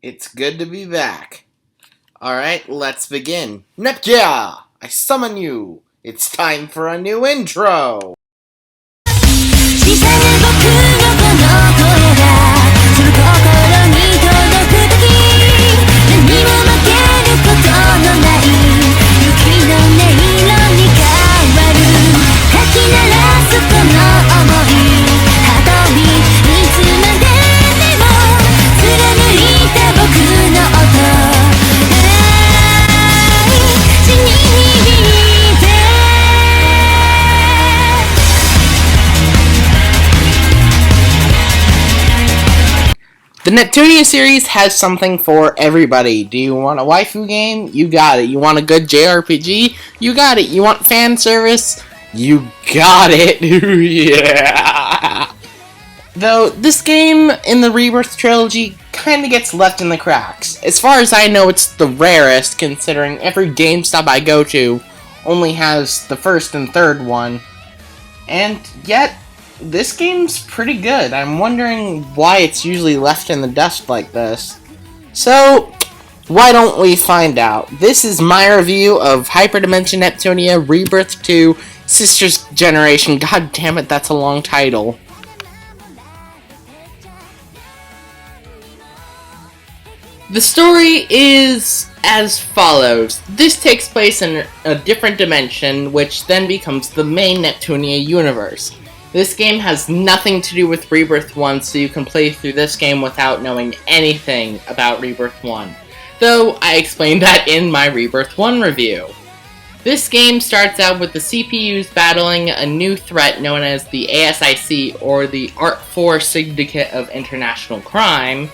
It's good to be back. Alright, let's begin. Neptunia! I summon you! It's time for a new intro! 小さな僕のこの声がその心に届くとき何も負けることのない雪の音色に変わるかき鳴らすこの想いハートにいつまででも貫いた僕の音愛地に響いてThe Neptunia series has something for everybody. Do you want a waifu game? You got it. You want a good JRPG? You got it. You want fan service? You got it. Yeah! Though, this game in the Rebirth trilogy kinda gets left in the cracks. As far as I know, it's the rarest, considering every GameStop I go to only has the first and third one. And yet, this game's pretty good. I'm wondering why it's usually left in the dust like this. So, why don't we find out? This is my review of HyperDimension Neptunia Rebirth 2 Sisters Generation. God damn it, that's a long title. The story is as follows. This takes place in a different dimension, which then becomes the main Neptunia universe. This game has nothing to do with Rebirth 1, so you can play through this game without knowing anything about Rebirth 1. Though, I explained that in my Rebirth 1 review. This game starts out with the CPUs battling a new threat known as the ASIC, or the Art 4 Syndicate of International Crime,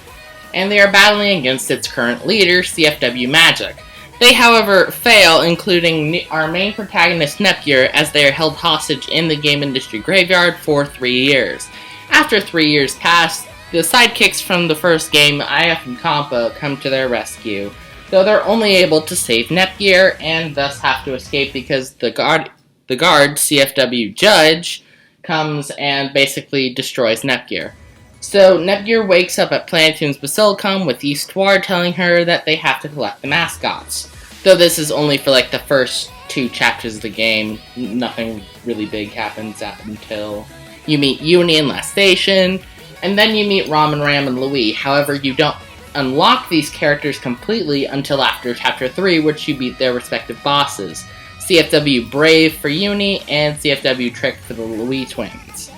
and they are battling against its current leader, CFW Magic. They, however, fail, including our main protagonist Neptunia, as they are held hostage in the game industry graveyard for 3 years. After 3 years pass, the sidekicks from the first game, IF and Compa, come to their rescue, though they're only able to save Neptunia and thus have to escape because the guard, CFW Judge, comes and basically destroys Neptunia. So, Neptunia wakes up at Planetoon's Basilicum with Eastward telling her that they have to collect the mascots. Though this is only for like the first 2 chapters of the game, nothing really big happens until you meet Uni in Last Station, and then you meet Ram and Louis. However, you don't unlock these characters completely until after Chapter 3, which you beat their respective bosses. CFW Brave for Uni, and CFW Trick for the Louis twins.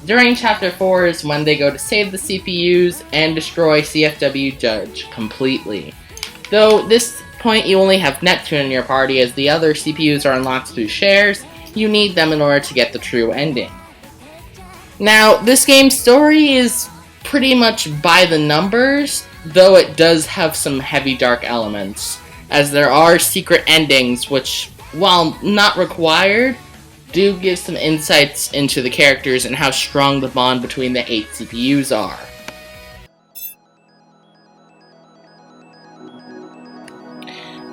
During Chapter 4 is when they go to save the CPUs and destroy CFW Judge completely. Though this point you only have Neptune in your party, as the other CPUs are unlocked through shares, you need them in order to get the true ending. Now, this game's story is pretty much by the numbers, though it does have some heavy dark elements, as there are secret endings which, while not required, do give some insights into the characters and how strong the bond between the 8 CPUs are.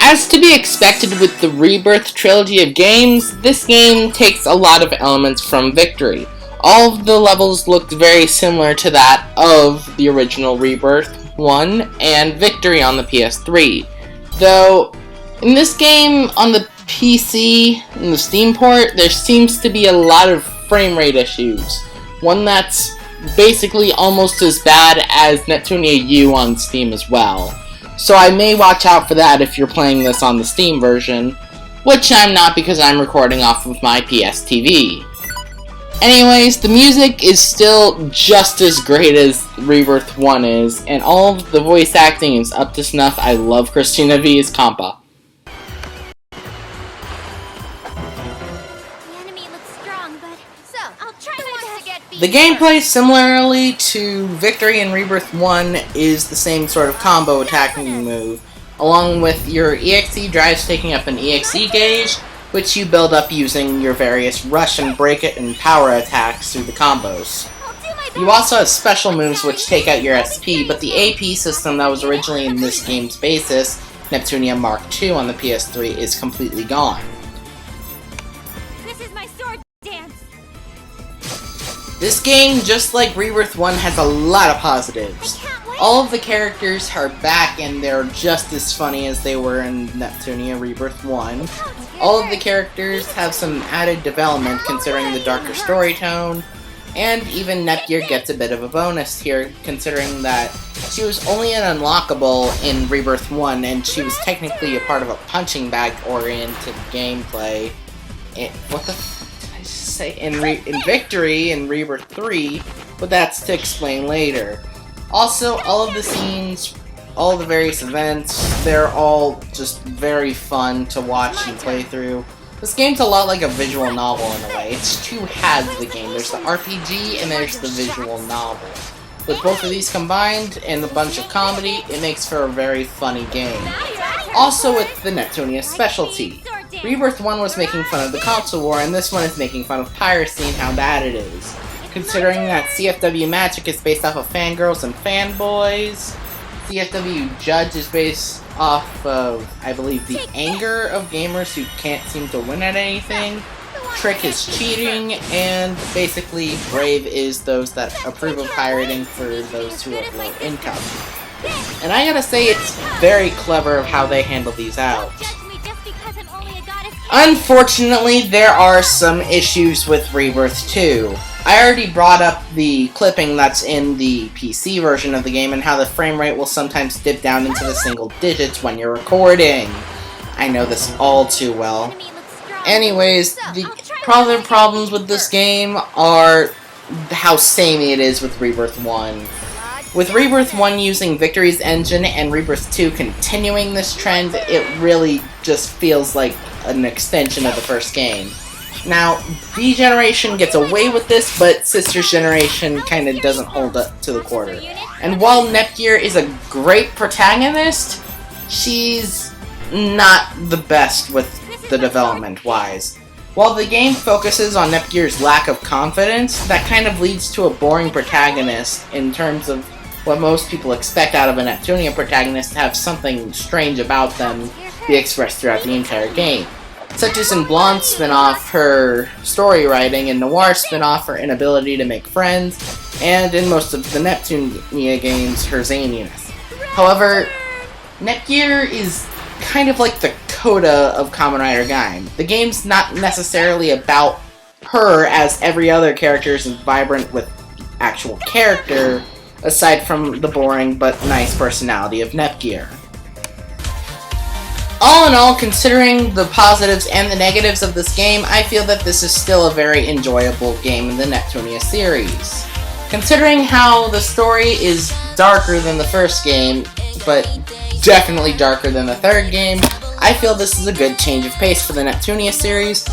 As to be expected with the Rebirth trilogy of games, this game takes a lot of elements from Victory. All of the levels looked very similar to that of the original Rebirth 1 and Victory on the PS3. Though, in this game, on the PC and the Steam port, there seems to be a lot of frame rate issues. One that's basically almost as bad as Neptunia U on Steam as well. So I may watch out for that if you're playing this on the Steam version, which I'm not because I'm recording off of my PS TV. Anyways, the music is still just as great as Rebirth 1 is, and all of the voice acting is up to snuff. I love Christina V as Compa. The gameplay, similarly to Victory and Rebirth 1, is the same sort of combo attacking move, along with your EXE drives taking up an EXE gauge, which you build up using your various rush and break it and power attacks through the combos. You also have special moves which take out your SP, but the AP system that was originally in this game's basis, Neptunia Mark II on the PS3, is completely gone. This game, just like Rebirth 1, has a lot of positives. All of the characters are back and they're just as funny as they were in Neptunia Rebirth 1. All of the characters have some added development considering the darker story tone, and even Nepgear gets a bit of a bonus here considering that she was only an unlockable in Rebirth 1 and she was technically a part of a punching bag oriented gameplay. What the f did I just say? In Victory in Rebirth 3, but that's to explain later. Also, all of the scenes, all the various events, they're all just very fun to watch and play through. This game's a lot like a visual novel in a way. It's two halves of the game. There's the RPG and there's the visual novel. With both of these combined and a bunch of comedy, it makes for a very funny game. Also with the Neptunia specialty. Rebirth 1 was making fun of the console war, and this one is making fun of piracy and how bad it is. Considering that CFW Magic is based off of fangirls and fanboys, CFW Judge is based off of, I believe, the anger of gamers who can't seem to win at anything, Trick is cheating, and basically Brave is those that approve of pirating for those who have low income. And I gotta say, it's very clever of how they handle these out. Unfortunately, there are some issues with Rebirth 2. I already brought up the clipping that's in the PC version of the game and how the frame rate will sometimes dip down into the single digits when you're recording. I know this all too well. Anyways, the other problems with this game are how samey it is with Rebirth 1. With Rebirth 1 using Victory's engine and Rebirth 2 continuing this trend, it really just feels like an extension of the first game. Now, B Generation gets away with this, but Sister's Generation kinda doesn't hold up to the quarter. And while Nepgear is a great protagonist, she's not the best with the development-wise. While the game focuses on Nepgear's lack of confidence, that kind of leads to a boring protagonist in terms of what most people expect out of a Neptunia protagonist to have something strange about them be expressed throughout the entire game. Such as in Blonde's spin-off, her story writing, and Noir spin-off, her inability to make friends, and in most of the Neptunia games, her zaniness. However, Nepgear is kind of like the coda of Kamen Rider Gaim. The game's not necessarily about her, as every other character is vibrant with actual character, aside from the boring but nice personality of Nepgear. All in all, considering the positives and the negatives of this game, I feel that this is still a very enjoyable game in the Neptunia series. Considering how the story is darker than the first game, but definitely darker than the third game, I feel this is a good change of pace for the Neptunia series.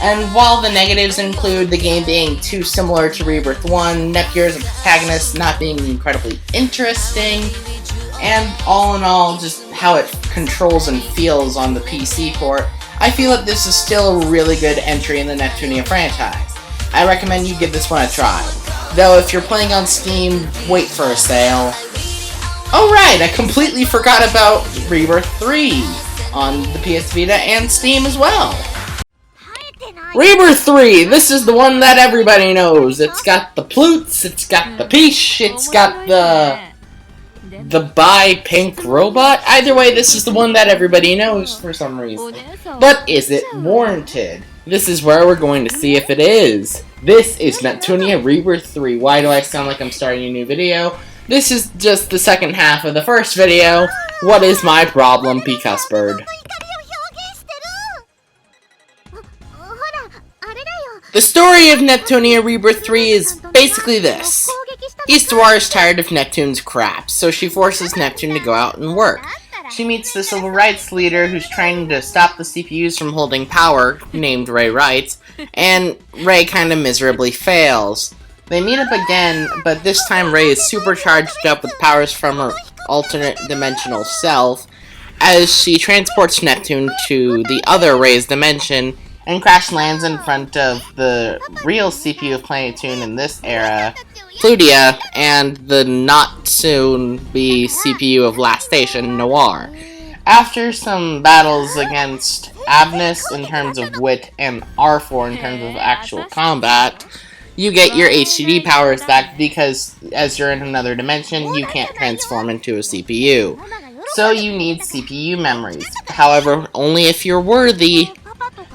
And while the negatives include the game being too similar to Rebirth 1, Nepgear as a protagonist not being incredibly interesting, and all in all, just how it controls and feels on the PC port, I feel that this is still a really good entry in the Neptunia franchise. I recommend you give this one a try. Though if you're playing on Steam, wait for a sale. Oh right, I completely forgot about Rebirth 3 on the PS Vita and Steam as well. Rebirth 3, this is the one that everybody knows. It's got the Ploots, it's got the Peach, it's got the bi-pink robot. Either way, this is the one that everybody knows for some reason. But is it warranted? This is where we're going to see if it is. This is Neptunia Rebirth 3. Why do I sound like I'm starting a new video? This is just the second half of the first video. What is my problem, P. Cuspy? The story of Neptunia Rebirth 3 is basically this. Eastwar is tired of Neptune's crap, so she forces Neptune to go out and work. She meets the civil rights leader who's trying to stop the CPUs from holding power, named Ray Wrights, and Ray kinda miserably fails. They meet up again, but this time Ray is supercharged up with powers from her alternate dimensional self, as she transports Neptune to the other Ray's dimension, and crash lands in front of the real CPU of Planetoon in this era, Plutia, and the not-soon-be CPU of Last Station, Noir. After some battles against Abnus in terms of wit and R4 in terms of actual combat, you get your HDD powers back because as you're in another dimension, you can't transform into a CPU. So you need CPU memories. However, only if you're worthy,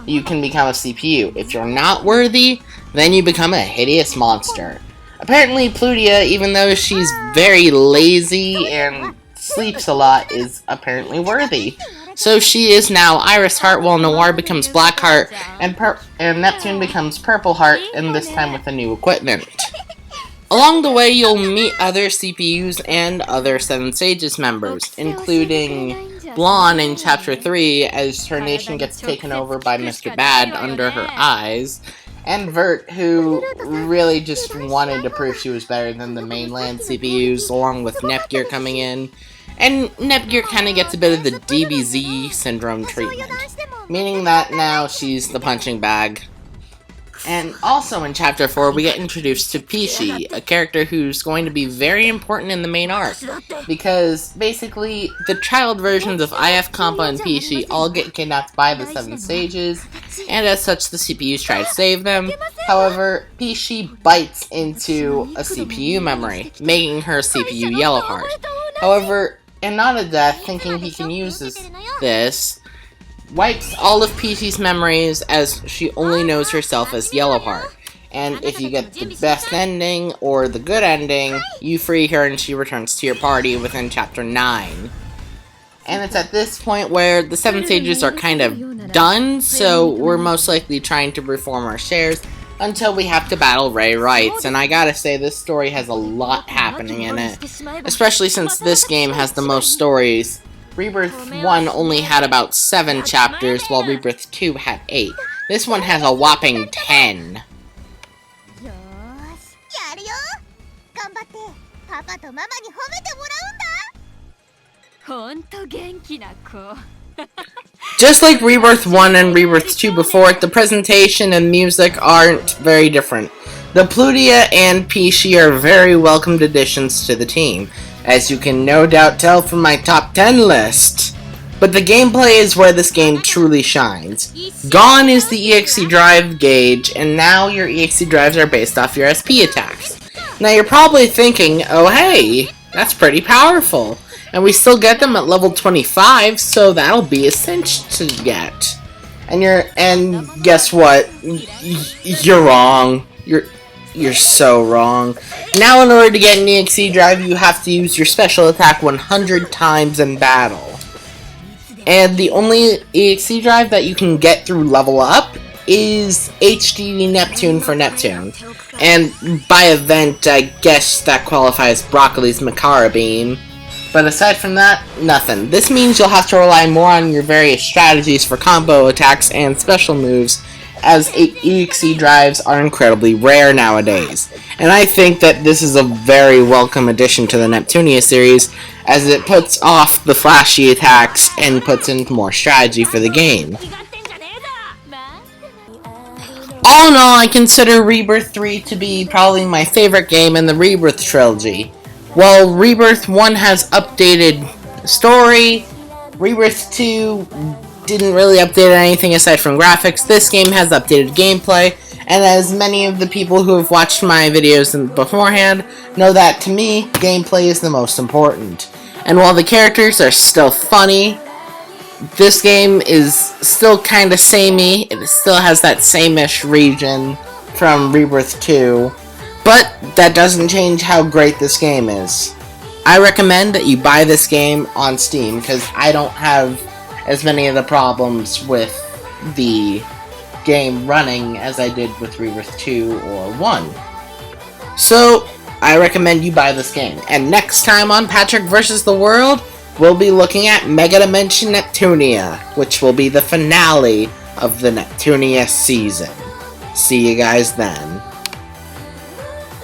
you can become a CPU. If you're not worthy, then you become a hideous monster. Apparently, Plutia, even though she's very lazy and sleeps a lot, is apparently worthy. So she is now Iris Heart, while Noir becomes Black Heart, and Neptune becomes Purple Heart, and this time with the new equipment. Along the way, you'll meet other CPUs and other Seven Sages members, including Blonde in Chapter 3, as her nation gets taken over by Mr. Bad under her eyes, and Vert, who really just wanted to prove she was better than the mainland CPUs, along with Nepgear coming in. And Nepgear kind of gets a bit of the DBZ syndrome treatment, meaning that now she's the punching bag. And also in Chapter 4, we get introduced to Pishi, a character who's going to be very important in the main arc, because basically the child versions of IF, Compa, and Pishi all get kidnapped by the Seven Sages, and as such the CPUs try to save them. However, Pishi bites into a CPU memory, making her CPU Yellowheart. However, Inada Death, thinking he can use this, wipes all of Pishi's memories as she only knows herself as Yellowheart. And if you get the best ending or the good ending, you free her and she returns to your party within Chapter 9. And it's at this point where the Seven Sages are kind of done, so we're most likely trying to reform our shares until we have to battle Ray Rights. And I gotta say, this story has a lot happening in it, especially since this game has the most stories. Rebirth 1 only had about 7 chapters, while Rebirth 2 had 8. This one has a whopping 10. Just like Rebirth 1 and Rebirth 2 before it, the presentation and music aren't very different. The Plutia and Pishi are very welcomed additions to the team, as you can no doubt tell from my top 10 list. But the gameplay is where this game truly shines. Gone is the EXE drive gauge, and now your EXE drives are based off your SP attacks. Now you're probably thinking, oh hey, that's pretty powerful. And we still get them at level 25, so that'll be a cinch to get. And guess what? You're wrong. You're so wrong. Now in order to get an EXE drive, you have to use your special attack 100 times in battle. And the only EXE drive that you can get through level up is HD Neptune for Neptune. And by event, I guess that qualifies Broccoli's Makara Beam. But aside from that, nothing. This means you'll have to rely more on your various strategies for combo attacks and special moves, as EXE drives are incredibly rare nowadays. And I think that this is a very welcome addition to the Neptunia series, as it puts off the flashy attacks and puts in more strategy for the game. All in all, I consider Rebirth 3 to be probably my favorite game in the Rebirth trilogy. While Rebirth 1 has updated story, Rebirth 2 didn't really update anything aside from graphics. This game has updated gameplay, and as many of the people who have watched my videos beforehand know that, to me, gameplay is the most important. And while the characters are still funny, this game is still kinda samey. It still has that same-ish region from Rebirth 2. But that doesn't change how great this game is. I recommend that you buy this game on Steam, because I don't have as many of the problems with the game running as I did with Rebirth 2 or 1. So, I recommend you buy this game. And next time on Patrick vs. the World, we'll be looking at Mega Dimension Neptunia, which will be the finale of the Neptunia season. See you guys then.